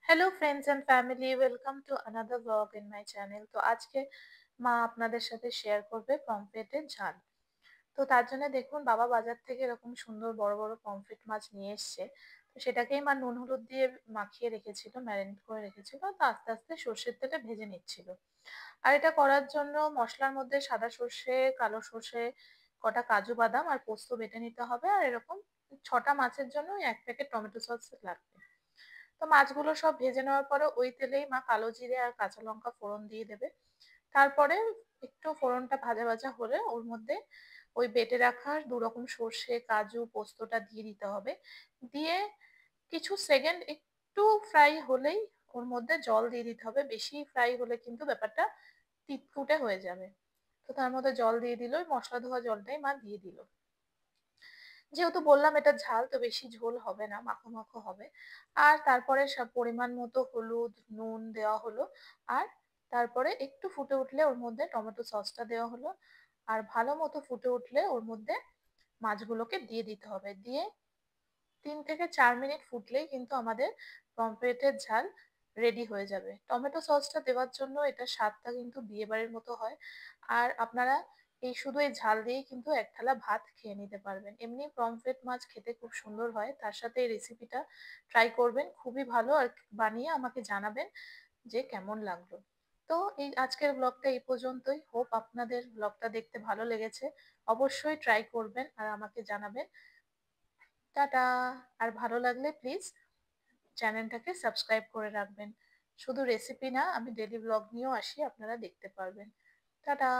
Hello friends and family, welcome to another blog in my channel. তো আজকে মা আপনাদের সাথে শেয়ার করবে পমফ্রেটের ঝাল। তো তার জন্য দেখুন, বাবা বাজার থেকে এরকম সুন্দর বড় বড় পমফ্রেট মাছ নিয়ে এসছে। তো সেটাকেই মা নুন হলুদ দিয়ে মাখিয়ে রেখেছিল, ম্যারিনেট করে রেখেছিল। তো আস্তে আস্তে সর্ষের তেলে ভেজে নিচ্ছিল। আর এটা করার জন্য মশলার মধ্যে সাদা সর্ষে, কালো সর্ষে, কটা কাজু বাদাম আর পোস্ত বেটে নিতে হবে। আর এরকম 6টা মাছের জন্য 1 প্যাকেট টমেটো সস লাগবে। তো মাছগুলো সব ভেজে নেওয়ার পরে ওই তেলেই মা কালো জিরে আর কাঁচা লঙ্কা ফোড়ন দিয়ে দেবে। তারপরে একটু ফোড়নটা ভাজা ভাজা হলে ওর মধ্যে ওই বেটে রাখা 2 রকম সর্ষে, কাজু, পোস্তটা দিয়ে দিতে হবে। দিয়ে কিছু সেকেন্ড একটু ফ্রাই হলেই ওর মধ্যে জল দিয়ে দিতে হবে। বেশি ফ্রাই হলে কিন্তু ব্যাপারটা তিতকুটে হয়ে যাবে। তো তার মধ্যে জল দিয়ে দিল, ওই মশলা ধোয়া জলটাই মা দিয়ে দিল। যেহেতু বললাম এটা ঝাল, তো বেশি ঝোল হবে না, মাখো মাখো হবে। আর তারপরে সব পরিমাণ মতো হলুদ, নুন দেওয়া হলো। আর তারপরে একটু ফুটে উঠলে ওর মধ্যে টমেটো সসটা দেওয়া হলো। আর ভালো মতো ফুটে উঠলে ওর মধ্যে মাছগুলোকে দিয়ে দিতে হবে। দিয়ে 3 থেকে 4 মিনিট ফুটলেই কিন্তু আমাদের পমফ্রেটের ঝাল রেডি হয়ে যাবে। টমেটো সসটা দেওয়ার জন্য এটা স্বাদটা কিন্তু বিয়ে বাড়ির মতো হয়। আর আপনারা শুধু এই ঝাল দিয়েই কিন্তু এক থালা ভাত খেয়ে নিতে পারবেন। এমনি পমফ্রেট মাছ খেতে খুব সুন্দর হয়, তার সাথে এই রেসিপিটা ট্রাই করবেন, খুবই ভালো। আর বানিয়ে আমাকে জানাবেন যে কেমন লাগলো। তো এই আজকের ব্লগটা এই পর্যন্তই। হোপ আপনাদের ব্লগটা দেখতে ভালো লেগেছে। অবশ্যই ট্রাই করবেন আর আমাকে জানাবেন। টাটা। আর ভালো লাগলে প্লিজ চ্যানেলটাকে সাবস্ক্রাইব করে রাখবেন। শুধু রেসিপি না, আমি ডেলি ব্লগ নিয়েও আসি, আপনারা দেখতে পারবেন। টাটা।